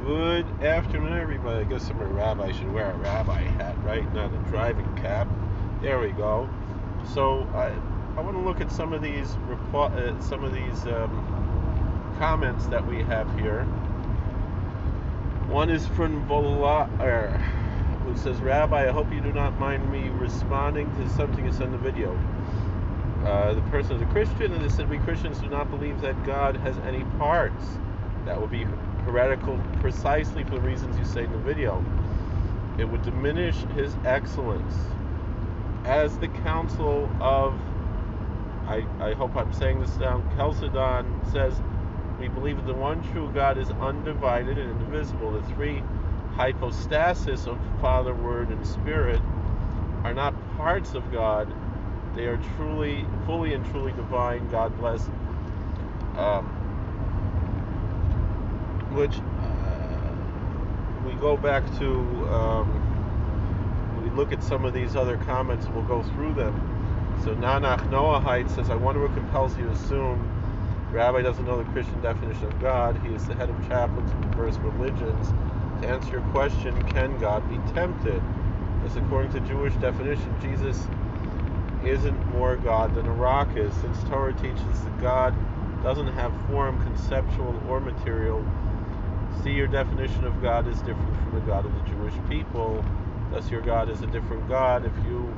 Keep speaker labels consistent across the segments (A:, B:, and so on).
A: Good afternoon, everybody. I guess I'm a rabbi. I should wear a rabbi hat, right? Not a driving cap. There we go. So I want to look at some of these comments that we have here. One is from Volar, who says, "Rabbi, I hope you do not mind me responding to something you said in the video. The person is a Christian, and they said we Christians do not believe that God has any parts. That would be heretical precisely for the reasons you say in the video. It would diminish his excellence. As the council of, I hope I'm saying this down, Chalcedon says, we believe that the one true God is undivided and indivisible. The three hypostases of Father, Word, and Spirit are not parts of God. They are fully and truly divine. God bless." Which we go back to, we look at some of these other comments and we'll go through them. So Nanach Noahite says, "I wonder what compels you to assume Rabbi doesn't know the Christian definition of God. He is the head of chaplains of diverse religions. To answer your question, can God be tempted? As according to Jewish definition, Jesus isn't more God than a rock is. Since Torah teaches that God doesn't have form, conceptual, or material, see, your definition of God is different from the God of the Jewish people. Thus, your God is a different God. If you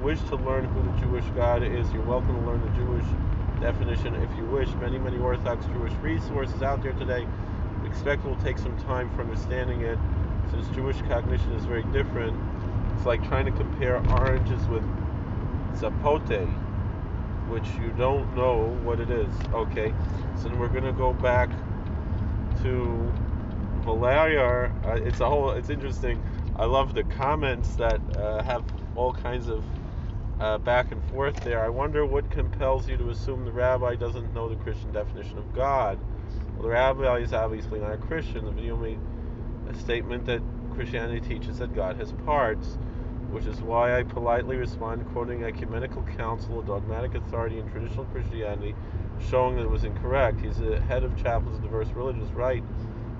A: wish to learn who the Jewish God is, you're welcome to learn the Jewish definition if you wish. Many Orthodox Jewish resources out there today. We expect it will take some time for understanding it, since Jewish cognition is very different. It's like trying to compare oranges with zapote, which you don't know what it is." Okay, so then we're going to go back to Valeria. It's interesting. I love the comments that have all kinds of back and forth there. "I wonder what compels you to assume the rabbi doesn't know the Christian definition of God. Well, the rabbi is obviously not a Christian. The video made a statement that Christianity teaches that God has parts, which is why I politely respond, quoting ecumenical council, a dogmatic authority in traditional Christianity, showing that it was incorrect. He's the head of chaplains of diverse religions, right?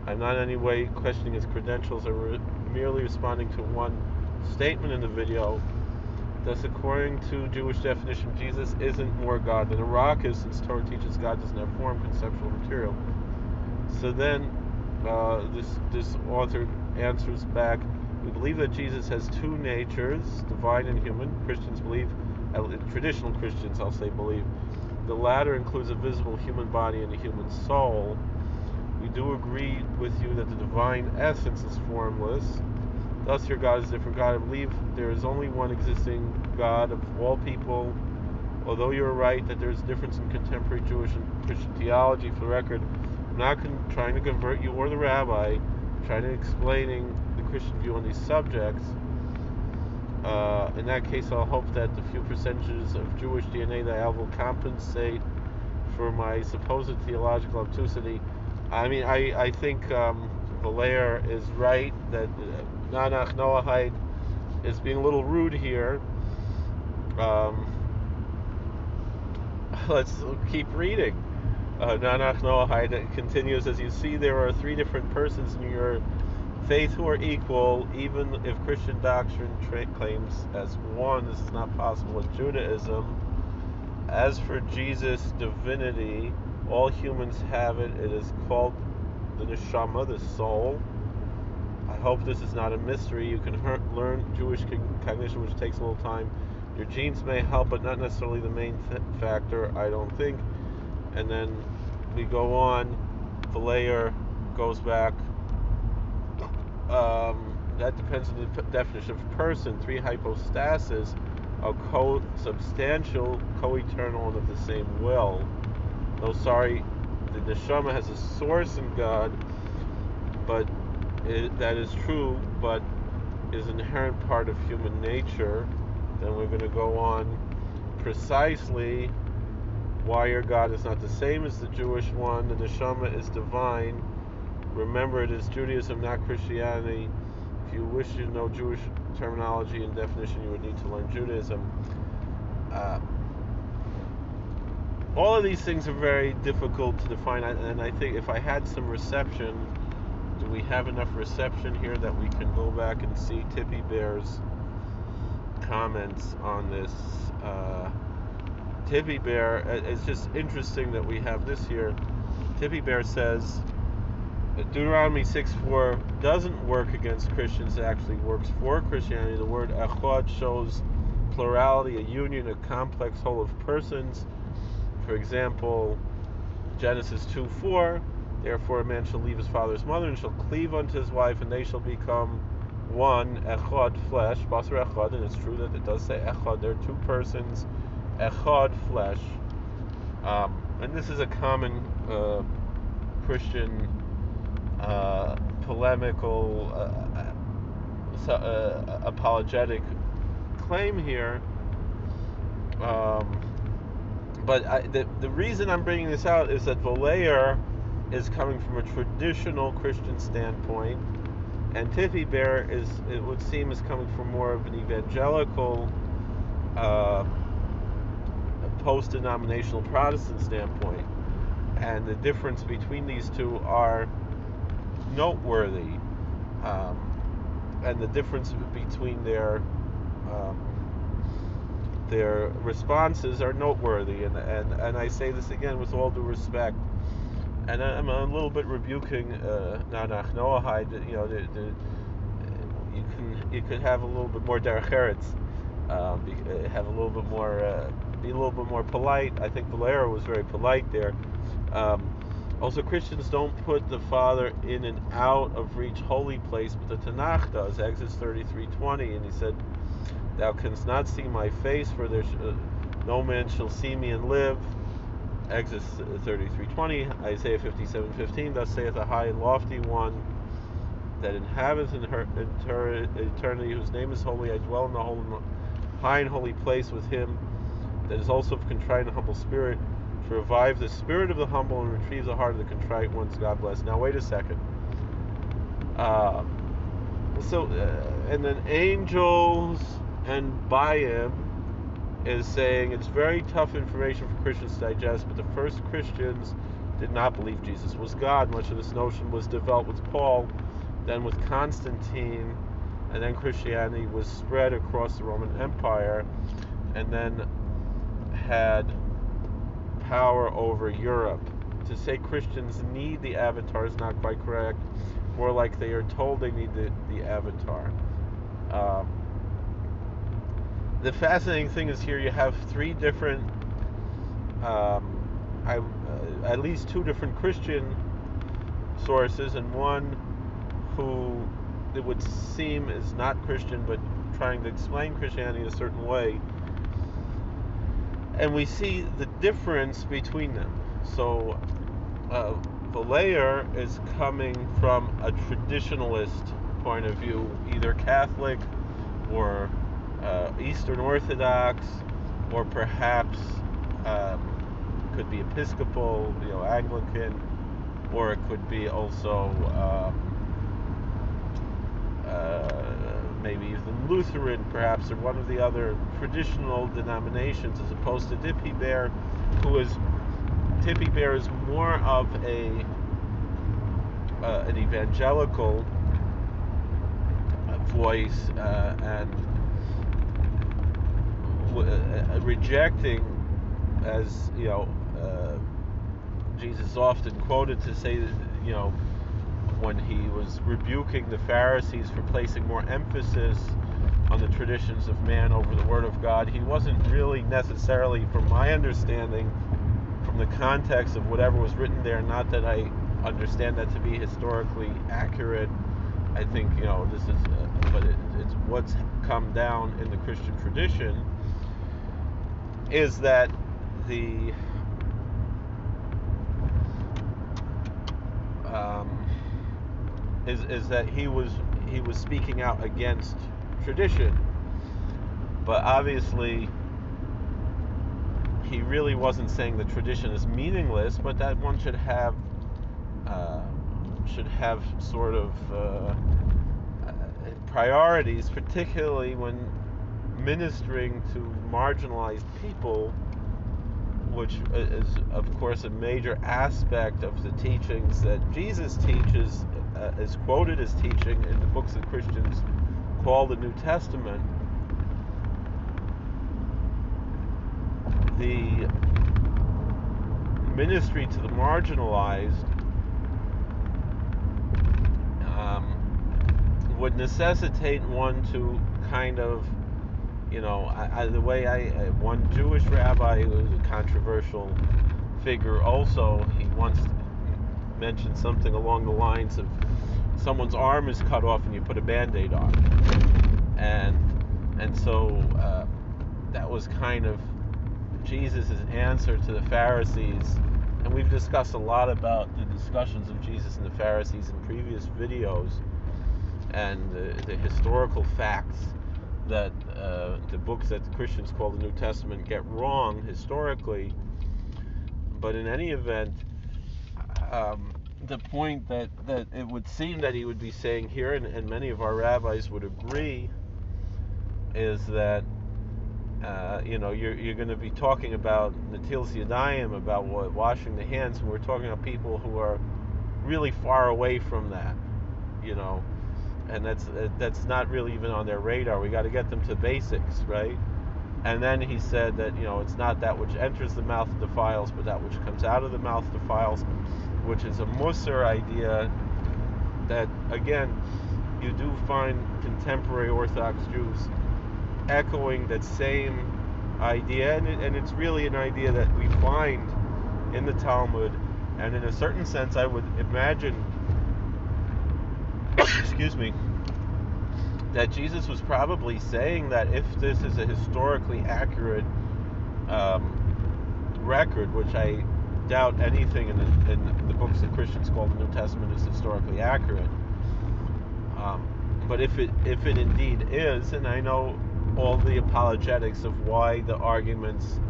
A: I'm not in any way questioning his credentials. I'm merely responding to one statement in the video. Thus, according to Jewish definition, Jesus isn't more God than a rock is, since Torah teaches God doesn't have form, conceptual, material." So then this author answers back, "We believe that Jesus has two natures, divine and human. Christians believe, traditional Christians I'll say believe, the latter includes a visible human body and a human soul. We do agree with you that the divine essence is formless. Thus your God is a different God. I believe there is only one existing God of all people. Although you're right that there's a difference in contemporary Jewish and Christian theology, for the record, I'm not trying to convert you or the rabbi. I'm trying to explaining the Christian view on these subjects. In that case, I'll hope that the few percentages of Jewish DNA that I have will compensate for my supposed theological obtusity." I mean, I think Valaire is right that Nanach Noahite is being a little rude here. Let's keep reading. Nanach Noahite continues, "As you see, there are three different persons in your faith who are equal, even if Christian doctrine claims as one. This is not possible in Judaism. As for Jesus' divinity, all humans have it. It is called the neshama, the soul. I hope this is not a mystery. You can learn Jewish cognition, which takes a little time. Your genes may help, but not necessarily the main factor, I don't think." And then we go on. Valaire goes back. That depends on the definition of person. Three hypostases are co-substantial, co-eternal, and of the same will. No, sorry, the neshama has a source in God, but that is true, but is an inherent part of human nature. Then we're going to go on precisely why your God is not the same as the Jewish one. The neshama is divine. Remember, it is Judaism, not Christianity. If you wish to know Jewish terminology and definition, you would need to learn Judaism. All of these things are very difficult to define, and I think if I had some reception do we have enough reception here that we can go back and see Tippy Bear's comments on this? Tippy Bear, it's just interesting that we have this here. Tippy Bear says Deuteronomy 6:4 doesn't work against Christians, it actually works for Christianity. The word echad shows plurality, a union, a complex whole of persons. For example, Genesis 2:4, therefore a man shall leave his father and mother and shall cleave unto his wife, and they shall become one, echad, flesh, basar echad, and it's true that it does say echad, they're two persons, echad, flesh. And this is a common Christian polemical, apologetic claim here. But the reason I'm bringing this out is that Volayer is coming from a traditional Christian standpoint, and Tippy Bear it would seem, is coming from more of an evangelical, post-denominational Protestant standpoint. And the difference between these two are noteworthy, and the difference between their responses are noteworthy, and I say this again with all due respect, and I'm a little bit rebuking Nanach Noahide. You could have a little bit more derech eretz, have a little bit more, be a little bit more polite. I think Valera was very polite there. Also, Christians don't put the Father in an out of reach holy place, but the Tanakh does. Exodus 33:20, and he said, "Thou canst not see my face, for no man shall see me and live." Exodus 33:20, Isaiah 57:15, "Thus saith the high and lofty one that inhabiteth in eternity, whose name is holy. I dwell in the high and holy place with him that is also of contrite and humble spirit, to revive the spirit of the humble and retrieve the heart of the contrite ones. God bless." Now wait a second. And then angels and Bayim is saying it's very tough information for Christians to digest, but the first Christians did not believe Jesus was God. Much of this notion was developed with Paul, then with Constantine, and then Christianity was spread across the Roman Empire, and then had power over Europe. To say Christians need the avatar is not quite correct. More like they are told they need the avatar. The fascinating thing is here you have three different, at least two different Christian sources, and one who it would seem is not Christian but trying to explain Christianity a certain way. And we see the difference between them. So Volayer is coming from a traditionalist point of view, either Catholic or Eastern Orthodox, or perhaps could be Episcopal, Anglican, or it could be also maybe even Lutheran, perhaps, or one of the other traditional denominations, as opposed to Tippy Bear, Tippy Bear is more of an evangelical voice, and rejecting, as Jesus often quoted to say that, when he was rebuking the Pharisees for placing more emphasis on the traditions of man over the Word of God, he wasn't really necessarily, from my understanding, from the context of whatever was written there, not that I understand that to be historically accurate. I think, this is, but it's what's come down in the Christian tradition, is that is that he was speaking out against tradition, but obviously he really wasn't saying that tradition is meaningless, but that one should have sort of priorities, particularly when ministering to marginalized people which is, of course, a major aspect of the teachings that Jesus teaches, is quoted as teaching in the books that Christians call the New Testament. The ministry to the marginalized would necessitate one to kind of, one Jewish rabbi who was a controversial figure also, he once mentioned something along the lines of someone's arm is cut off and you put a Band-Aid on. And so that was kind of Jesus' answer to the Pharisees. And we've discussed a lot about the discussions of Jesus and the Pharisees in previous videos, and the historical facts that the books that the Christians call the New Testament get wrong historically. But in any event, the point that it would seem that he would be saying here, and many of our rabbis would agree, is that you're going to be talking about Netilas Yadayim, about washing the hands, and we're talking about people who are really far away from that, and that's not really even on their radar. We got to get them to basics, right? And then he said that it's not that which enters the mouth that defiles, but that which comes out of the mouth defiles, which is a Musar idea that, again, you do find contemporary Orthodox Jews echoing that same idea, and it's really an idea that we find in the Talmud. And in a certain sense, I would imagine excuse me, that Jesus was probably saying that if this is a historically accurate record, which I doubt anything in the books that Christians call the New Testament is historically accurate, but if it indeed is, and I know all the apologetics of why the arguments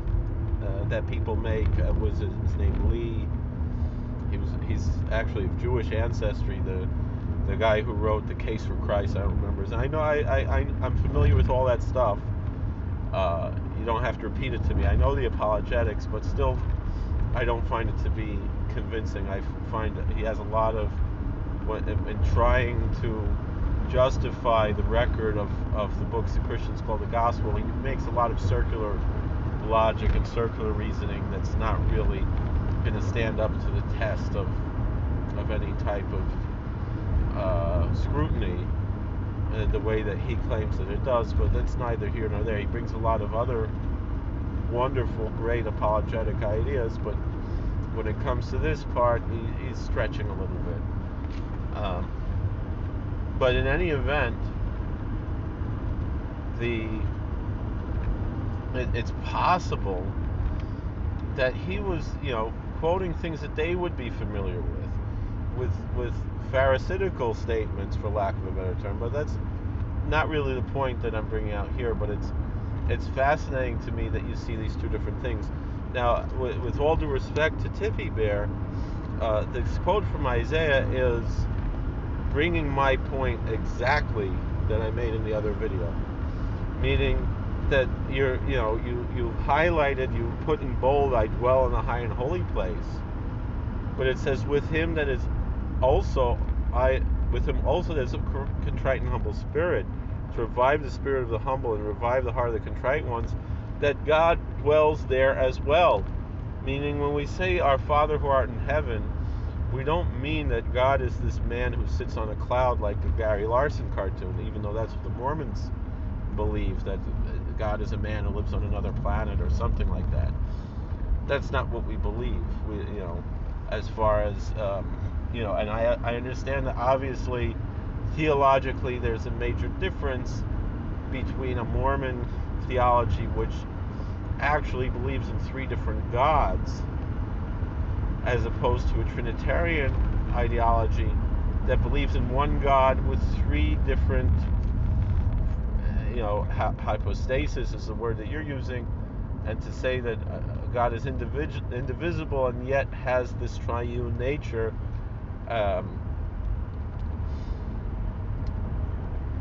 A: that people make, was his name Lee, he's actually of Jewish ancestry, the guy who wrote The Case for Christ, I don't remember his name. I know I'm familiar with all that stuff. You don't have to repeat it to me. I know the apologetics, but still I don't find it to be convincing. I find that he has a lot of, in trying to justify the record of the books that Christians call the gospel, he makes a lot of circular logic and circular reasoning that's not really going to stand up to the test of any type of scrutiny the way that he claims that it does. But that's neither here nor there. He brings a lot of other wonderful, great apologetic ideas, but when it comes to this part, he's stretching a little bit. But in any event, it's possible that he was, quoting things that they would be familiar with Pharisaical statements, for lack of a better term. But that's not really the point that I'm bringing out here. But it's fascinating to me that you see these two different things. Now, with all due respect to Tiffy Bear, this quote from Isaiah is bringing my point exactly that I made in the other video, meaning that you highlighted, you put in bold, I dwell in a high and holy place, but it says with him that is also there's a contrite and humble spirit, to revive the spirit of the humble and revive the heart of the contrite ones, that God dwells there as well. Meaning, when we say our Father who art in heaven, we don't mean that God is this man who sits on a cloud like the Gary Larson cartoon, even though that's what the Mormons believe, that God is a man who lives on another planet or something like that. That's not what we believe. As far as and I understand that obviously theologically there's a major difference between a Mormon theology, which actually believes in three different gods, as opposed to a Trinitarian ideology that believes in one God with three different, hypostasis is the word that you're using, and to say that God is indivisible and yet has this triune nature.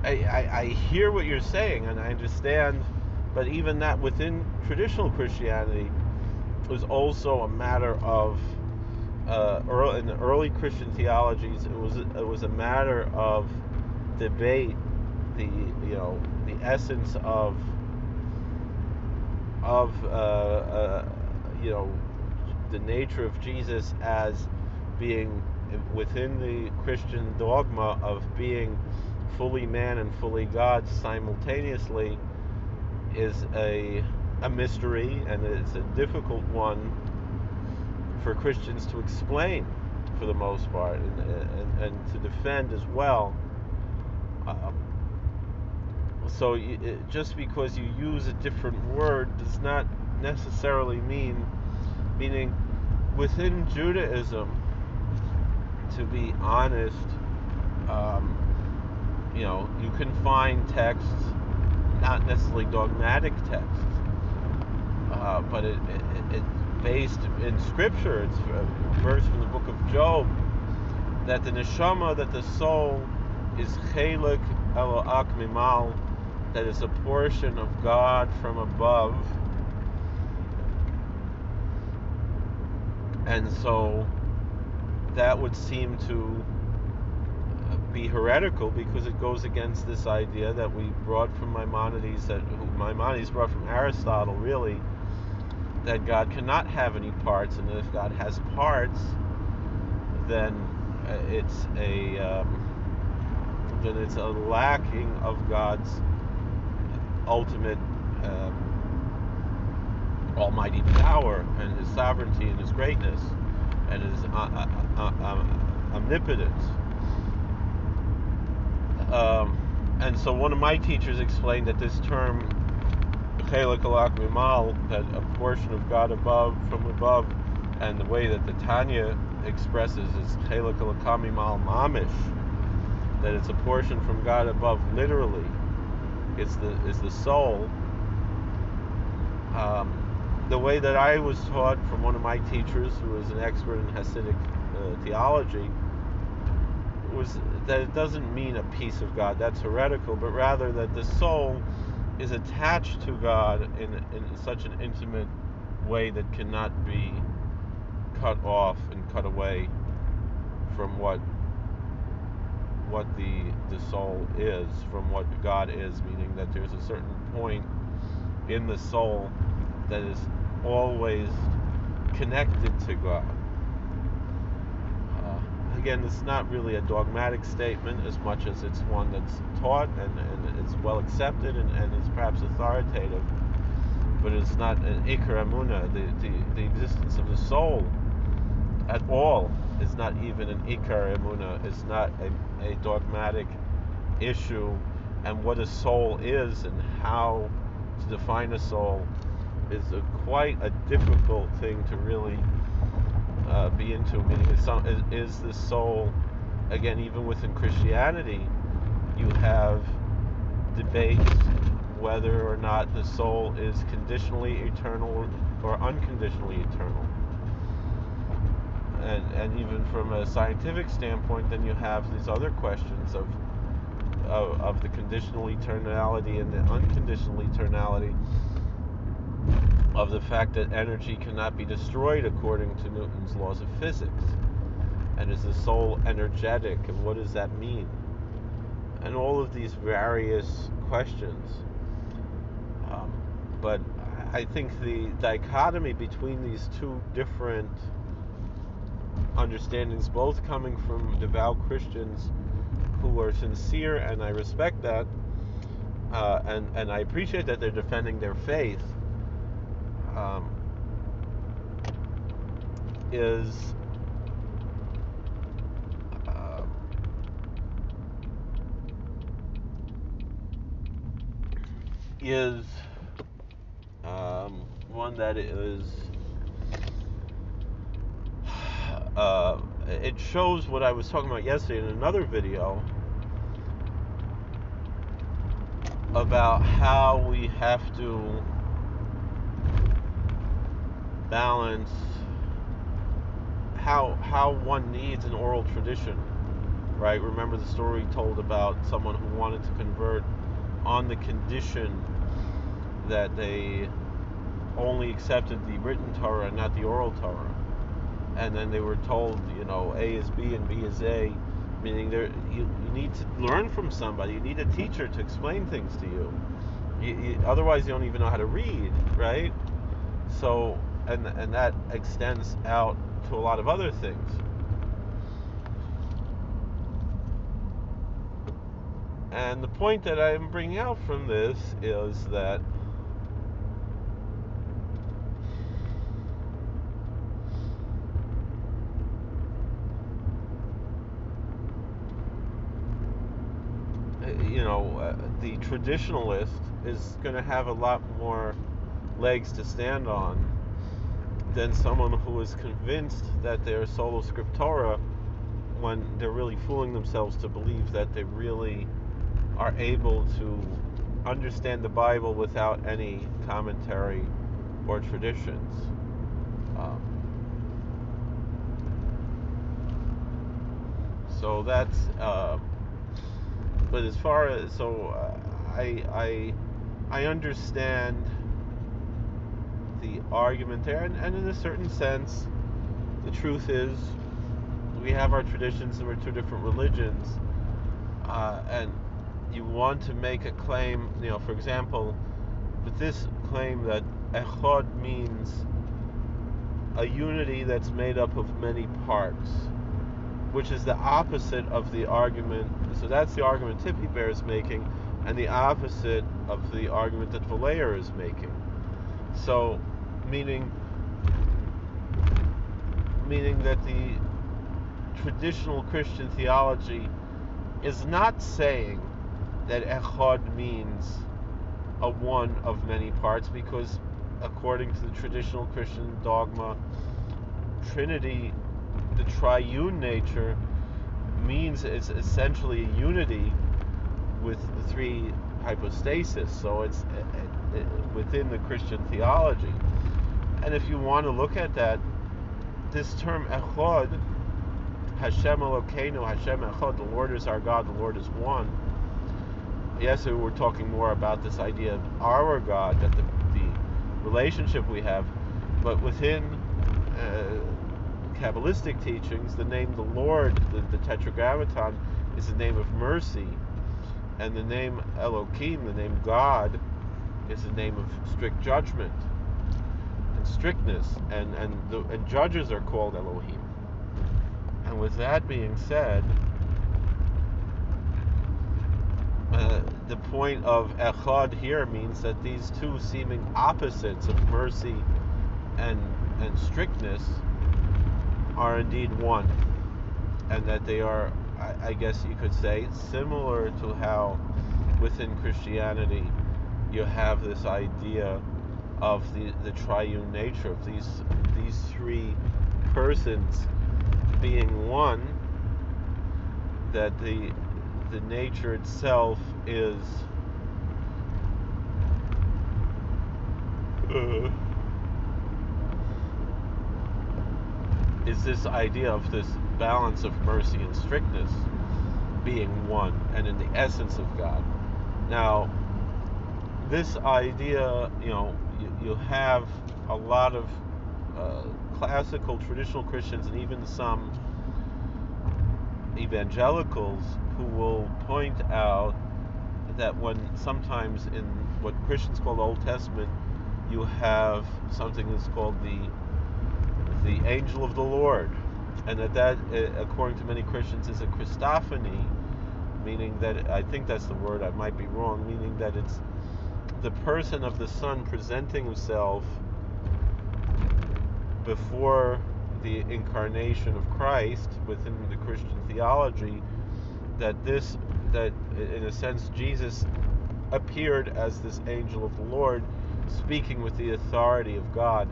A: I hear what you're saying, and I understand, but even that within traditional Christianity, was also a matter of in the early Christian theologies. It was a matter of debate. The essence of the nature of Jesus as being within the Christian dogma of being fully man and fully God simultaneously is a mystery, and it's a difficult one for Christians to explain for the most part, and to defend as well. So just because you use a different word does not necessarily meaning within Judaism, to be honest, you can find texts, not necessarily dogmatic texts, but it's based in Scripture. It's a verse from the book of Job that the neshama, that the soul, is chelik eloak mimal, that is a portion of God from above. And so that would seem to be heretical, because it goes against this idea that we brought from Maimonides, Maimonides brought from Aristotle, really, that God cannot have any parts, and that if God has parts, then it's a lacking of God's ultimate almighty power and His sovereignty and His greatness and His omnipotence. And so one of my teachers explained that this term chelik eloak mimal, that a portion of God from above, and the way that the Tanya expresses is chelik eloka mimal mamish, that it's a portion from God above literally, is the soul. The way that I was taught from one of my teachers, who was an expert in Hasidic theology, was that it doesn't mean a piece of God. That's heretical, but rather that the soul is attached to God in such an intimate way that cannot be cut off and cut away from what the soul is, from what God is, meaning that there's a certain point in the soul that is always connected to God. Again, it's not really a dogmatic statement as much as it's one that's taught and it's well accepted and is perhaps authoritative, but it's not an ikar emunah. The existence of the soul at all is not even an ikar emunah. It's not a dogmatic issue, and what a soul is and how to define a soul is quite a difficult thing to really be into. Meaning, is the soul, again, even within Christianity, you have debates whether or not the soul is conditionally eternal or unconditionally eternal. And even from a scientific standpoint, then you have these other questions of the conditional eternality and the unconditional eternality, of the fact that energy cannot be destroyed according to Newton's laws of physics. And is the soul energetic, and what does that mean? And all of these various questions. But I think the dichotomy between these two different understandings, both coming from devout Christians who are sincere, and I respect that, and I appreciate that they're defending their faith, is one that is it shows what I was talking about yesterday in another video about how we have to balance how one needs an oral tradition, right? Remember the story told about someone who wanted to convert on the condition that they only accepted the written Torah and not the oral Torah. And then they were told, A is B and B is A, meaning you need to learn from somebody. You need a teacher to explain things to you. Otherwise, you don't even know how to read, right? So, and that extends out to a lot of other things. And the point that I'm bringing out from this is that the traditionalist is going to have a lot more legs to stand on than someone who is convinced that they're sola scriptura, when they're really fooling themselves to believe that they really are able to understand the Bible without any commentary or traditions. So that's but as far as I understand the argument there, and in a certain sense, the truth is we have our traditions and we're two different religions, and you want to make a claim, for example, with this claim that echad means a unity that's made up of many parts, which is the opposite of the argument. So that's the argument Tippy Bear is making, and the opposite of the argument that Vallejo is making. So, meaning that the traditional Christian theology is not saying that echad means a one of many parts, because according to the traditional Christian dogma, Trinity, the triune nature, means it's essentially a unity with the three hypostasis. So it's within the Christian theology. And if you want to look at that, this term echad, Hashem Elokeinu, Hashem echad, the Lord is our God, the Lord is one. Yes, we were talking more about this idea of our God, that the relationship we have, but within Kabbalistic teachings, the name the Lord, the Tetragrammaton, is the name of mercy, and the name Elohim, the name God, is the name of strict judgment and strictness, and judges are called Elohim. And with that being said, the point of echad here means that these two seeming opposites of mercy and strictness are indeed one, and that they are, I guess you could say, similar to how within Christianity you have this idea of the triune nature of these three persons being one, that the nature itself is this idea of this balance of mercy and strictness being one and in the essence of God. Now, this idea, you have a lot of classical traditional Christians and even some evangelicals who will point out that when sometimes in what Christians call the Old Testament, you have something that's called the angel of the Lord, and that according to many Christians is a Christophany, meaning that, I think that's the word, I might be wrong, meaning that it's the person of the Son presenting himself before the incarnation of Christ within the Christian theology, that in a sense Jesus appeared as this angel of the Lord, speaking with the authority of God.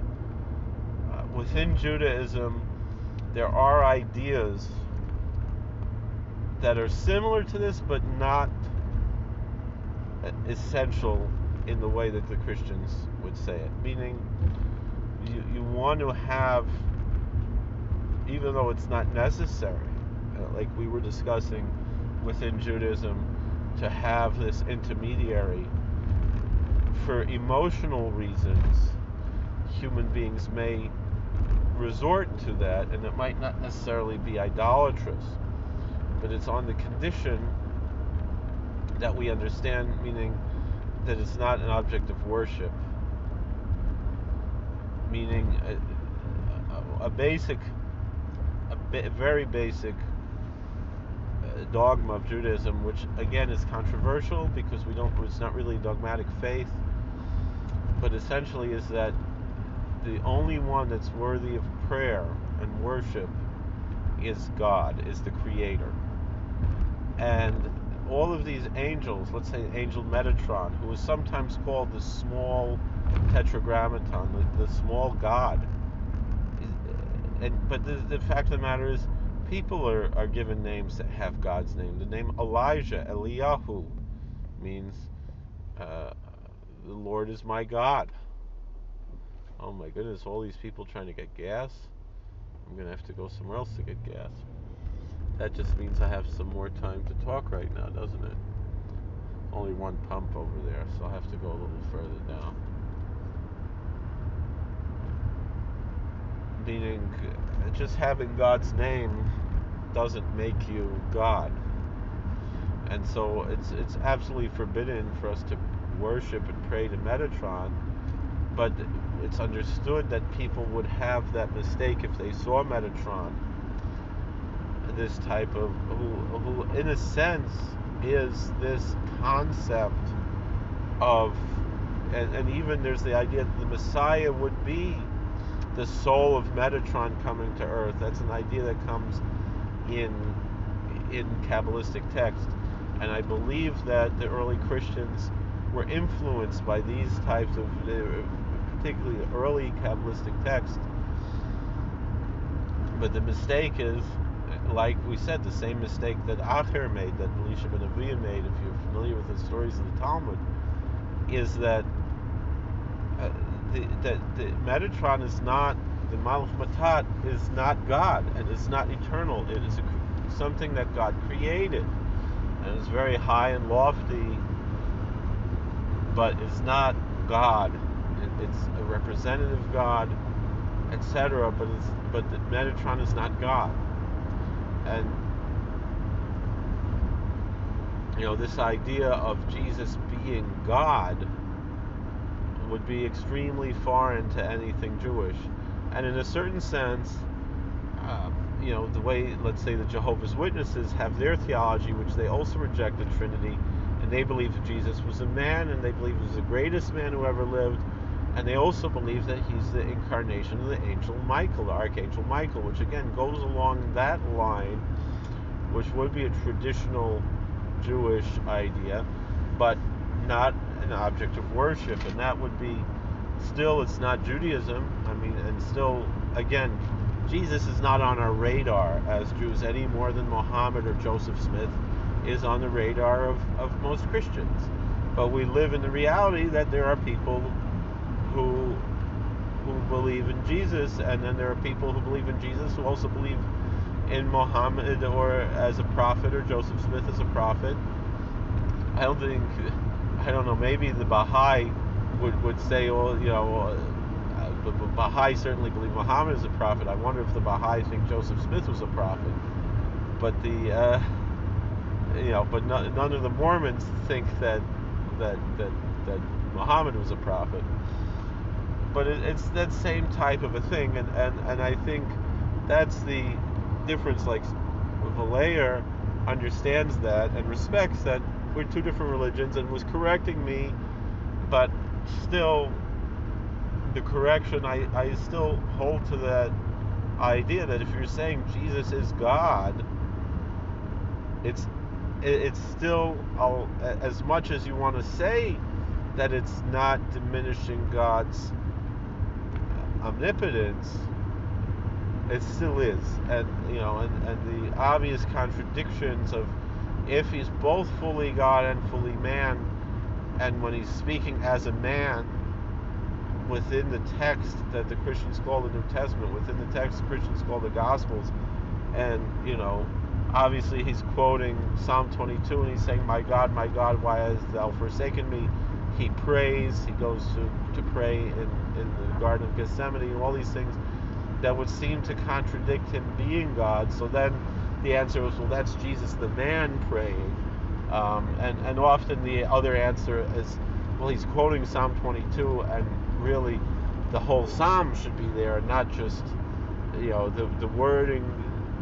A: Within Judaism, there are ideas that are similar to this, but not essential in the way that the Christians would say it. Meaning, you want to have, even though it's not necessary, like we were discussing within Judaism, to have this intermediary for emotional reasons, human beings may resort to that, and it might not necessarily be idolatrous, but it's on the condition that we understand, meaning that it's not an object of worship, meaning a very basic dogma of Judaism, which again is controversial because it's not really dogmatic faith, but essentially is that the only one that's worthy of prayer and worship is God, is the Creator. And all of these angels, let's say angel Metatron, who is sometimes called the small tetragrammaton, the small God, but the fact of the matter is, people are given names that have God's name. The name Elijah, Eliyahu, means the Lord is my God. Oh my goodness, all these people trying to get gas. I'm going to have to go somewhere else to get gas. That just means I have some more time to talk right now, doesn't it? Only one pump over there, so I'll have to go a little further down. Meaning, just having God's name doesn't make you God. And so it's absolutely forbidden for us to worship and pray to Metatron, but it's understood that people would have that mistake if they saw Metatron, this type of, who in a sense is this concept of, and even there's the idea that the Messiah would be the soul of Metatron coming to earth. That's an idea that comes in Kabbalistic text, and I believe that the early Christians were influenced by these types of, particularly early Kabbalistic texts. But the mistake is, like we said, the same mistake that Acher made, that Elisha ben Aviyah made, if you're familiar with the stories of the Talmud, is that the Metatron is not, the Malach Matat is not God, and it's not eternal. It is something that God created, and it's very high and lofty, but it's not God. It's a representative God, etc. But the Metatron is not God. And this idea of Jesus being God would be extremely foreign to anything Jewish. And in a certain sense, the way, let's say, the Jehovah's Witnesses have their theology, which they also reject the Trinity, and they believe that Jesus was a man, and they believe he was the greatest man who ever lived, and they also believe that he's the incarnation of the angel Michael, the archangel Michael, which again goes along that line, which would be a traditional Jewish idea, but not an object of worship. And that would be, still, it's not Judaism. And still, again, Jesus is not on our radar as Jews any more than Muhammad or Joseph Smith is on the radar of most Christians. But we live in the reality that there are people who believe in Jesus, and then there are people who believe in Jesus who also believe in Muhammad or as a prophet, or Joseph Smith as a prophet. I don't know, maybe the Baha'i would say, well, the Baha'i certainly believe Muhammad is a prophet. I wonder if the Baha'i think Joseph Smith was a prophet. But but none of the Mormons think that Muhammad was a prophet. But it's that same type of a thing, and I think that's the difference. Like, Valayer understands that and respects that we're two different religions, and was correcting me, but still, the correction, I still hold to that idea that if you're saying Jesus is God, it's still, as much as you want to say that it's not diminishing God's omnipotence, it still is. And the obvious contradictions of, if he's both fully God and fully man, and when he's speaking as a man within the text that the Christians call the New Testament, within the text Christians call the Gospels, and obviously he's quoting Psalm 22, and he's saying, my God, why hast thou forsaken me? he prays. He goes to pray in the Garden of Gethsemane, and all these things that would seem to contradict him being God. So then the answer was, well, that's Jesus the man praying. And often the other answer is, well, he's quoting Psalm 22, and really the whole psalm should be there, and not just the wording,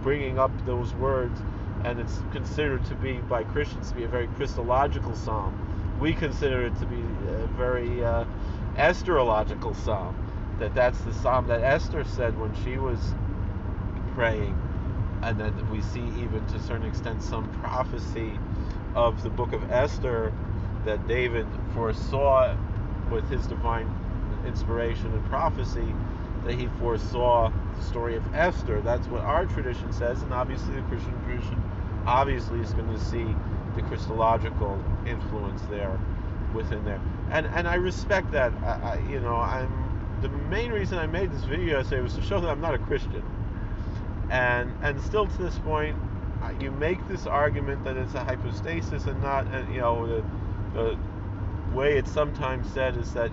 A: bringing up those words. And it's considered to be, by Christians, to be a very Christological psalm. We consider it to be a very Esterological psalm. That's the psalm that Esther said when she was praying. And then we see, even to a certain extent, some prophecy of the book of Esther that David foresaw with his divine inspiration and prophecy, that he foresaw the story of Esther. That's what our tradition says, and obviously the Christian tradition obviously is going to see the Christological influence there within there. And I respect that. The main reason I made this video essay was to show that I'm not a Christian. And still to this point, you make this argument that it's a hypostasis and not, the way it's sometimes said is that,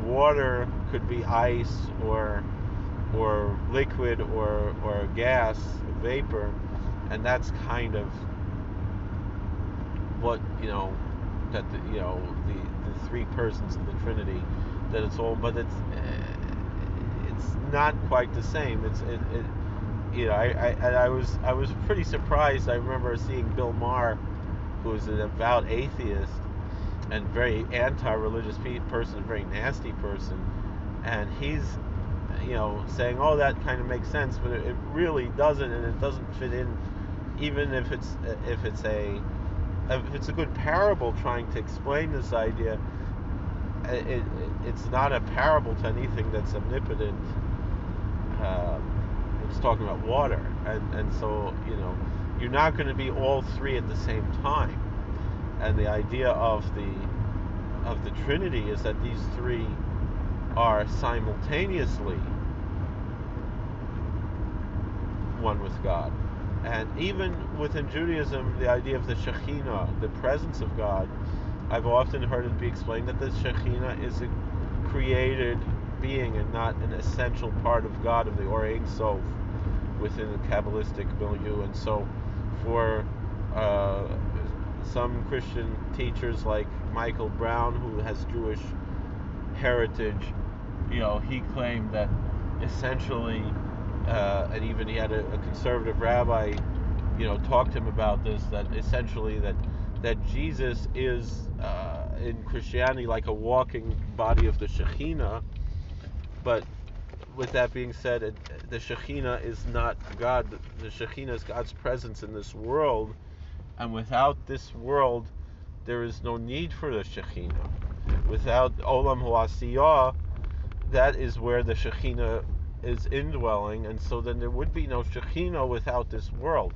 A: water could be ice or liquid or gas, vapor, and that's kind of what, that the three persons of the Trinity, that it's all, but it's not quite the same. I was pretty surprised. I remember seeing Bill Maher, who is an avowed atheist and very anti-religious person, a very nasty person, and he's saying, oh, that kind of makes sense, but it really doesn't, and it doesn't fit in, even if it's a good parable trying to explain this idea. It's not a parable to anything that's omnipotent. It's talking about water, and so you're not going to be all three at the same time. And the idea of the Trinity is that these three are simultaneously one with God. And even within Judaism, the idea of the Shekhinah, the presence of God, I've often heard it be explained that the Shekhinah is a created being and not an essential part of God, of the Or Ein Sof within the Kabbalistic milieu. And so for some Christian teachers like Michael Brown, who has Jewish heritage, he claimed that essentially, and even he had a conservative rabbi, talk to him about this, that essentially that Jesus is in Christianity like a walking body of the Shekhinah. But with that being said, the Shekhinah is not God. The Shekhinah is God's presence in this world, and without this world, there is no need for the Shekhinah. Without Olam Ha'asiyah, that is where the Shekhinah is indwelling, and so then there would be no Shekhinah without this world.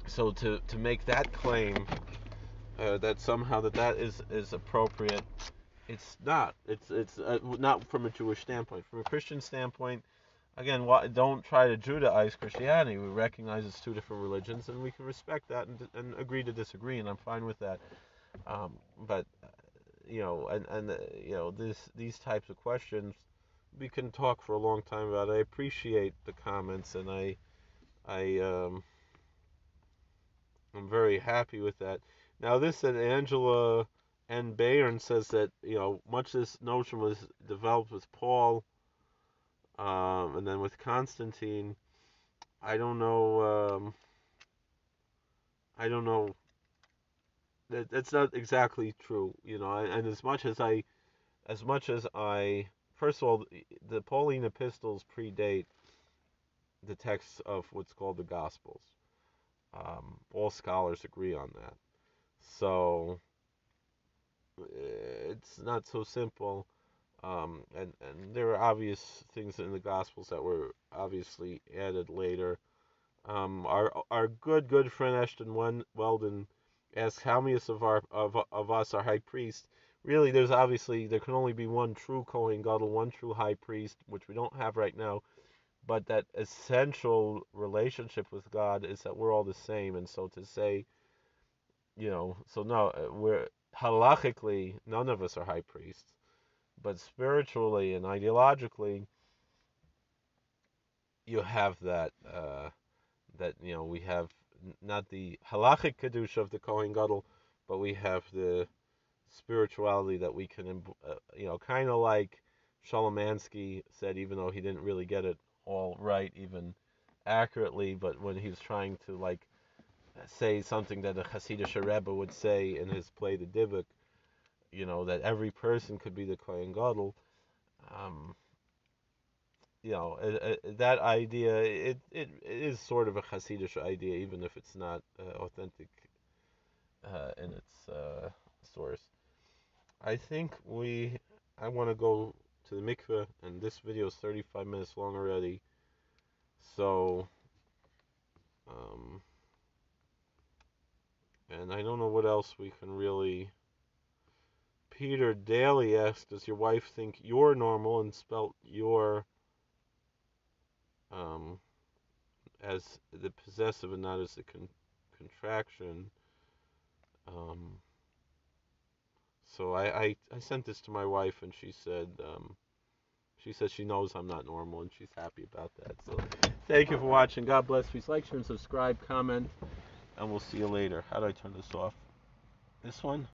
A: So to make that claim, that somehow that is appropriate, it's not. It's not from a Jewish standpoint. From a Christian standpoint, again, don't try to Judaize Christianity. We recognize it's two different religions, and we can respect that and agree to disagree, and I'm fine with that. But these types of questions, we can talk for a long time about. I appreciate the comments, and I'm very happy with that. Now, this and Angela N. Bayern says that much of this notion was developed with Paul, and then with Constantine. I don't know. That's not exactly true, And as much as I, first of all, the Pauline epistles predate the texts of what's called the Gospels. All scholars agree on that. So it's not so simple. And there are obvious things in the Gospels that were obviously added later. Our good friend Ashton Weldon asks how many of us are high priests. Really, there can only be one true Kohen Gadol, one true high priest, which we don't have right now. But that essential relationship with God is that we're all the same, and so to say So no, we're halachically none of us are high priests, but spiritually and ideologically, you have that we have not the halachic kedusha of the Kohen Gadol, but we have the spirituality that we can, kind of like Shalomansky said, even though he didn't really get it all right, even accurately, but when he was trying to like say something that a Hasidic Rebbe would say in his play The Divuk, that every person could be the Kohen Gadol. Um, that idea, it is sort of a Hasidic idea, even if it's not authentic in its source. I think I want to go to the mikveh, and this video is 35 minutes long already. So, um, and I don't know what else we can really. Peter Daly asked, "Does your wife think you're normal?" and spelt "your" um, as the possessive and not as the contraction. Um, so I sent this to my wife, and she says she knows I'm not normal, and she's happy about that. So thank you for watching. God bless. Please like, share, and subscribe, comment, and we'll see you later. How do I turn this off? This one?